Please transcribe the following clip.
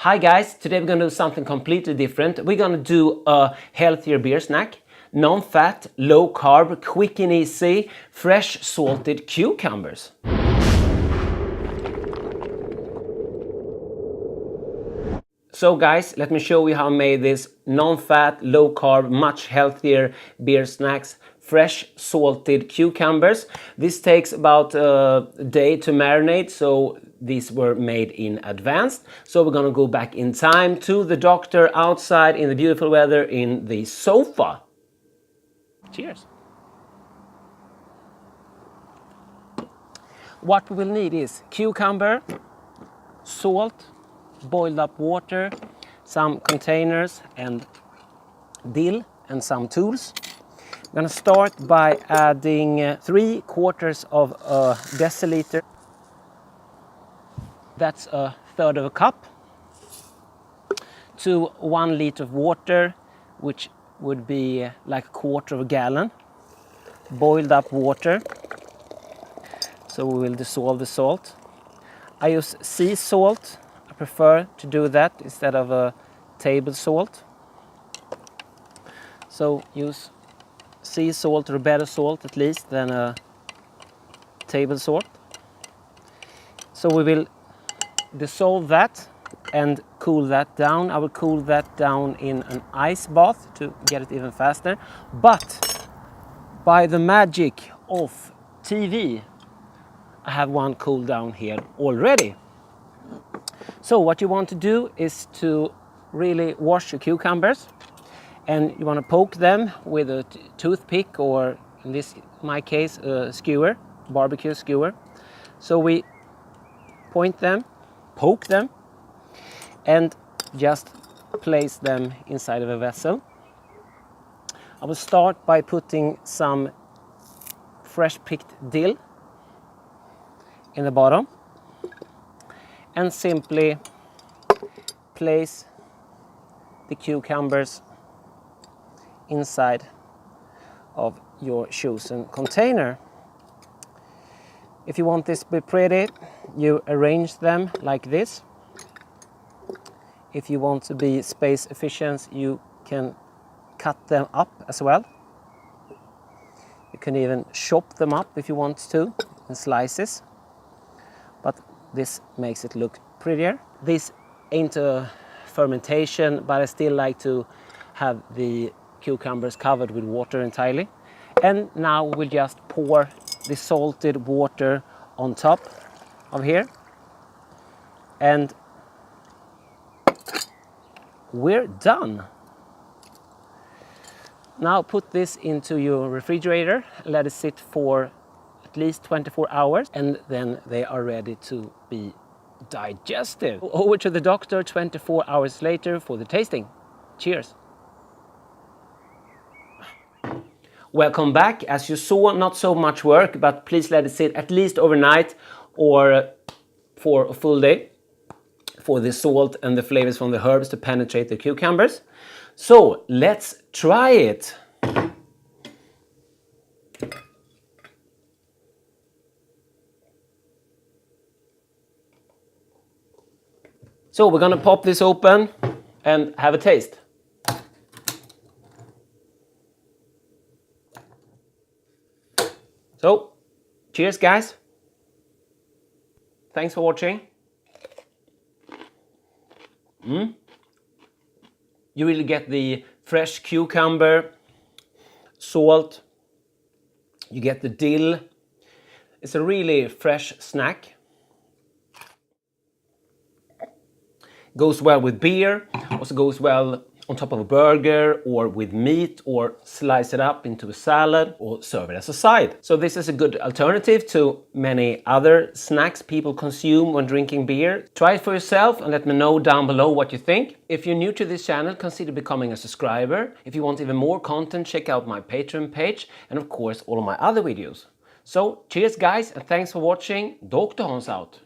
Hi guys, today we're gonna do something completely different. We're gonna do a healthier beer snack. Non-fat, low carb, quick and easy, fresh salted cucumbers. So guys, let me show you how I made this non-fat, low carb, much healthier beer snacks. Fresh salted cucumbers. This takes about a day to marinate, so these were made in advance. So we're gonna go back in time to the doctor outside in the beautiful weather in the sofa. Cheers. What we will need is cucumber, salt, boiled up water, some containers and dill and some tools. I'm gonna start by adding 3/4 of a deciliter. That's a third of a cup to 1 liter of water, which would be like 1/4 of a gallon. Boiled up water. So we will dissolve the salt. I use sea salt. I prefer to do that instead of a table salt. So use sea salt or better salt at least than a table salt. So we will dissolve that and cool that down. I will cool that down in an ice bath to get it even faster. But by the magic of TV, I have one cool down here already. So what you want to do is to really wash your cucumbers, and you want to poke them with a toothpick, or in my case a skewer, barbecue skewer. So we point them, poke them, and just place them inside of a vessel. I will start by putting some fresh picked dill in the bottom and simply place the cucumbers inside of your chosen container. If you want this to be pretty, you arrange them like this. If you want to be space efficient, you can cut them up as well. You can even chop them up if you want to in slices, but this makes it look prettier. This ain't a fermentation, but I still like to have the cucumbers covered with water entirely. And now we'll just pour the salted water on top of here, and we're done. Now put this into your refrigerator, let it sit for at least 24 hours, and then they are ready to be digested. Over to the doctor 24 hours later for the tasting. Cheers. Welcome back. As you saw, not so much work, but please let it sit at least overnight or for a full day for the salt and the flavors from the herbs to penetrate the cucumbers. So let's try it. So we're gonna pop this open and have a taste. So, cheers guys. Thanks for watching. You really get the fresh cucumber, salt, you get the dill. It's a really fresh snack. Goes well with beer, also goes well on top of a burger or with meat, or slice it up into a salad or serve it as a side. So this is a good alternative to many other snacks people consume when drinking beer. Try it for yourself and let me know down below what you think. If you're new to this channel, consider becoming a subscriber. If you want even more content, check out my Patreon page and of course all of my other videos. So cheers guys, and thanks for watching. DrHans out.